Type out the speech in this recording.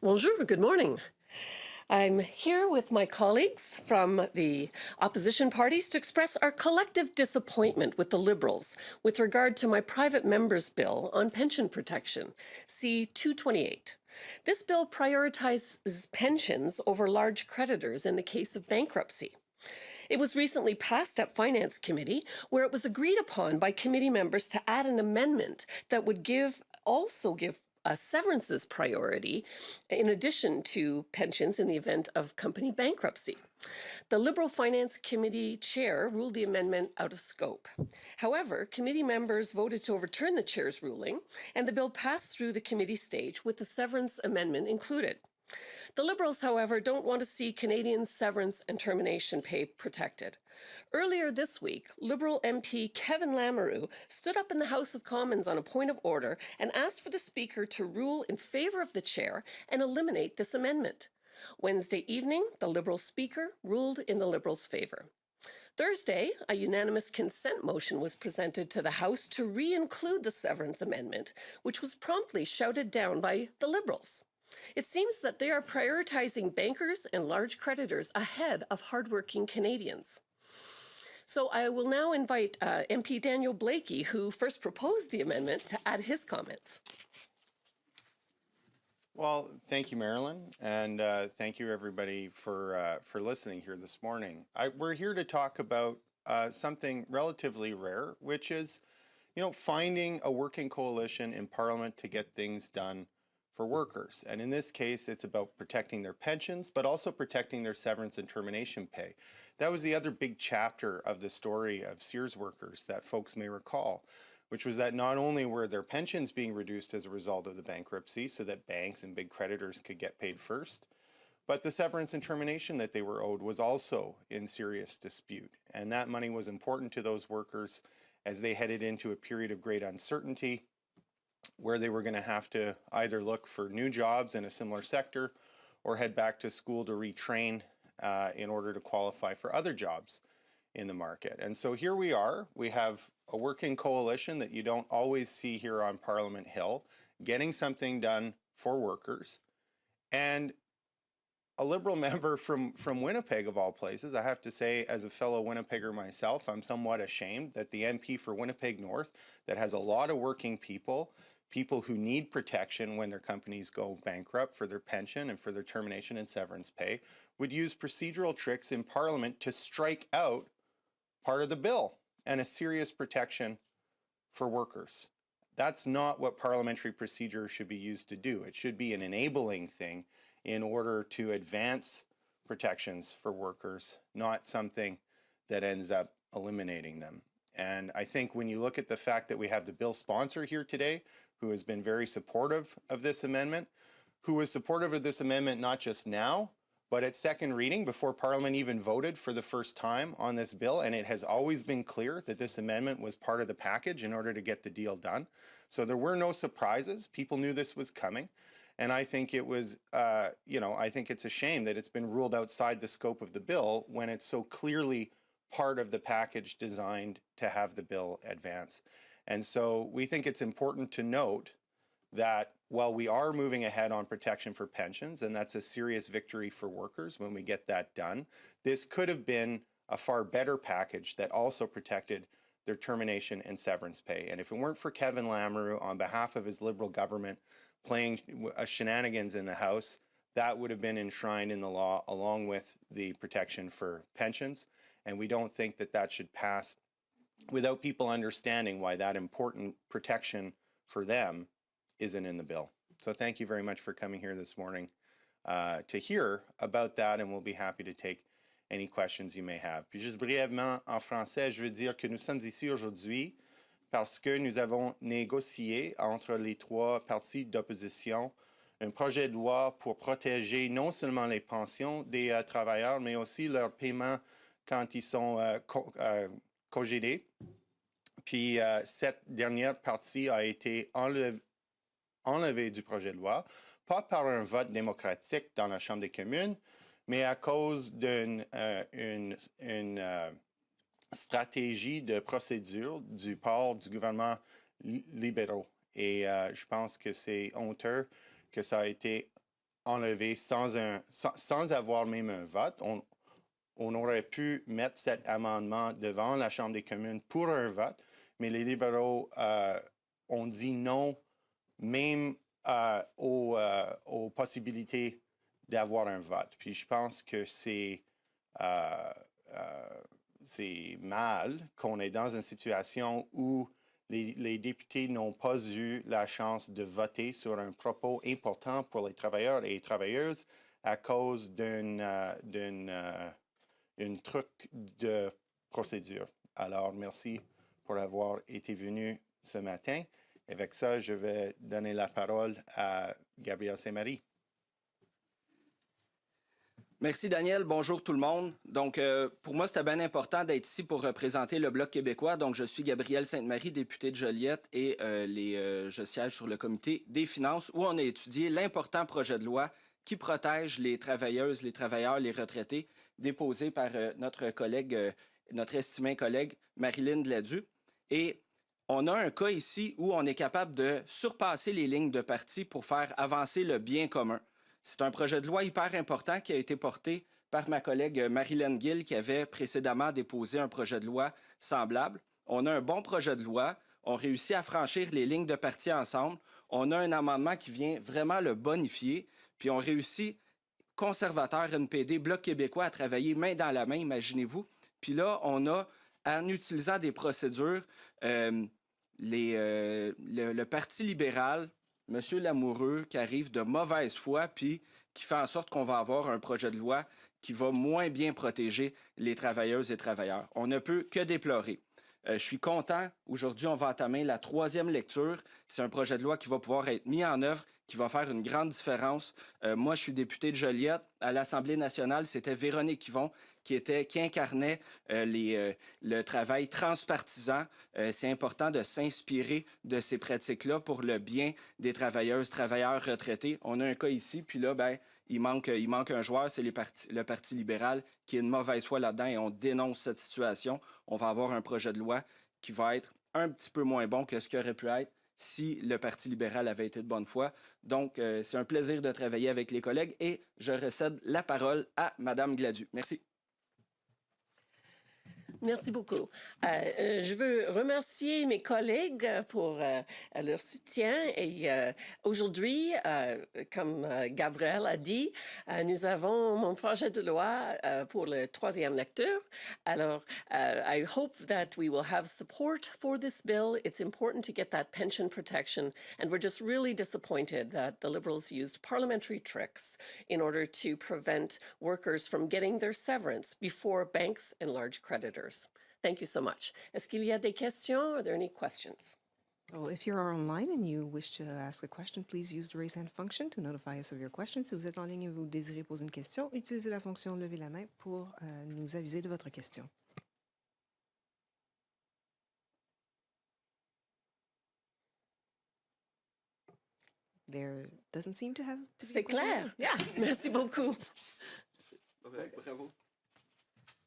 Bonjour, good morning. I'm here with my colleagues from the opposition parties to express our collective disappointment with the Liberals with regard to my private member's bill on pension protection, C-228. This bill prioritizes pensions over large creditors in the case of bankruptcy. It was recently passed at Finance Committee, where it was agreed upon by committee members to add an amendment that would also give severances priority in addition to pensions in the event of company bankruptcy. The Liberal Finance Committee chair ruled the amendment out of scope. However, committee members voted to overturn the chair's ruling, and the bill passed through the committee stage with the severance amendment included. The Liberals, however, don't want to see Canadian severance and termination pay protected. Earlier this week, Liberal MP Kevin Lamoureux stood up in the House of Commons on a point of order and asked for the Speaker to rule in favour of the chair and eliminate this amendment. Wednesday evening, the Liberal Speaker ruled in the Liberals' favour. Thursday, a unanimous consent motion was presented to the House to re-include the severance amendment, which was promptly shouted down by the Liberals. It seems that they are prioritizing bankers and large creditors ahead of hardworking Canadians. So I will now invite MP Daniel Blaikie, who first proposed the amendment, to add his comments. Well, thank you, Marilyn, and thank you, everybody, for listening here this morning. We're here to talk about something relatively rare, which is, finding a working coalition in Parliament to get things done for workers. And in this case, it's about protecting their pensions, but also protecting their severance and termination pay. That was the other big chapter of the story of Sears workers that folks may recall, which was that not only were their pensions being reduced as a result of the bankruptcy so that banks and big creditors could get paid first, but the severance and termination that they were owed was also in serious dispute. And that money was important to those workers as they headed into a period of great uncertainty, where they were going to have to either look for new jobs in a similar sector or head back to school to retrain in order to qualify for other jobs in the market. And so here we are. We have a working coalition that you don't always see here on Parliament Hill, getting something done for workers. And a Liberal member from Winnipeg, of all places, I have to say, as a fellow Winnipegger myself, I'm somewhat ashamed that the MP for Winnipeg North, that has a lot of working people who need protection when their companies go bankrupt for their pension and for their termination and severance pay, would use procedural tricks in Parliament to strike out part of the bill and a serious protection for workers. That's not what parliamentary procedure should be used to do. It should be an enabling thing in order to advance protections for workers, not something that ends up eliminating them. And I think when you look at the fact that we have the bill sponsor here today, who has been very supportive of this amendment, who was supportive of this amendment not just now, but at second reading before Parliament even voted for the first time on this bill, and it has always been clear that this amendment was part of the package in order to get the deal done. So there were no surprises. People knew this was coming. And I think it was, I think it's a shame that it's been ruled outside the scope of the bill when it's so clearly part of the package designed to have the bill advance. And so we think it's important to note that while we are moving ahead on protection for pensions, and that's a serious victory for workers when we get that done, this could have been a far better package that also protected their termination and severance pay. And if it weren't for Kevin Lamoureux on behalf of his Liberal government playing shenanigans in the House, that would have been enshrined in the law along with the protection for pensions. And we don't think that that should pass without people understanding why that important protection for them isn't in the bill. So thank you very much for coming here this morning to hear about that, and we'll be happy to take any questions you may have. Puis juste brièvement en français, je veux dire que nous sommes ici aujourd'hui parce que nous avons négocié entre les trois partis d'opposition un projet de loi pour protéger non seulement les pensions des travailleurs, mais aussi leur paiement quand ils sont congédiés. Puis cette dernière partie a été enlevée du projet de loi, pas par un vote démocratique dans la Chambre des communes, mais à cause d'une stratégie de procédure du part du gouvernement libéraux. Et je pense que c'est honteux que ça a été enlevé sans avoir même un vote. On aurait pu mettre cet amendement devant la Chambre des communes pour un vote, mais les libéraux ont dit non, même aux possibilités d'avoir un vote. Puis je pense que c'est mal qu'on est dans une situation où les députés n'ont pas eu la chance de voter sur un propos important pour les travailleurs et les travailleuses à cause d'un truc de procédure. Alors, merci pour avoir été venu ce matin. Avec ça, je vais donner la parole à Gabriel Ste-Marie. Merci, Daniel. Bonjour tout le monde. Donc, pour moi, c'était bien important d'être ici pour représenter le Bloc québécois. Donc, je suis Gabriel Ste-Marie, député de Joliette, et je siège sur le comité des finances où on a étudié l'important projet de loi qui protège les travailleuses, les travailleurs, les retraités, déposé par notre collègue, notre estimé collègue Marilyn Gladu. Et on a un cas ici où on est capable de surpasser les lignes de parti pour faire avancer le bien commun. C'est un projet de loi hyper important qui a été porté par ma collègue Marilyn Gill qui avait précédemment déposé un projet de loi semblable. On a un bon projet de loi. On réussit à franchir les lignes de parti ensemble. On a un amendement qui vient vraiment le bonifier. Puis on réussit, conservateur, NPD, Bloc québécois, à travailler main dans la main, imaginez-vous. Puis là, on a, en utilisant des procédures, le Parti libéral, M. Lamoureux, qui arrive de mauvaise foi, puis qui fait en sorte qu'on va avoir un projet de loi qui va moins bien protéger les travailleuses et travailleurs. On ne peut que déplorer. Je suis content. Aujourd'hui, on va entamer la 3e lecture. C'est un projet de loi qui va pouvoir être mis en œuvre, qui va faire une grande différence. Moi, je suis député de Joliette. À l'Assemblée nationale, c'était Véronique Yvon qui incarnait le travail transpartisan. C'est important de s'inspirer de ces pratiques-là pour le bien des travailleuses, travailleurs retraités. On a un cas ici, puis là, il manque un joueur, c'est le Parti libéral qui est une mauvaise foi là-dedans et on dénonce cette situation. On va avoir un projet de loi qui va être un petit peu moins bon que ce qui aurait pu être si le Parti libéral avait été de bonne foi. Donc, c'est un plaisir de travailler avec les collègues et je recède la parole à Mme Gladu. Merci. Merci beaucoup. Je veux remercier mes collègues pour leur soutien. Et aujourd'hui, comme Gabriel a dit, nous avons mon projet de loi pour la 3e lecture. Alors, I hope that we will have support for this bill. It's important to get that pension protection. And we're just really disappointed that the Liberals used parliamentary tricks in order to prevent workers from getting their severance before banks and large creditors. Thank you so much. Est-ce qu'il y a des questions? Are there any questions? Well, if you are online and you wish to ask a question, please use the raise hand function to notify us of your question. Si vous êtes en ligne et vous désirez poser une question, utilisez la fonction lever la main pour nous aviser de votre question. There doesn't seem to have to be C'est clair. Yeah. Merci beaucoup. Bravo.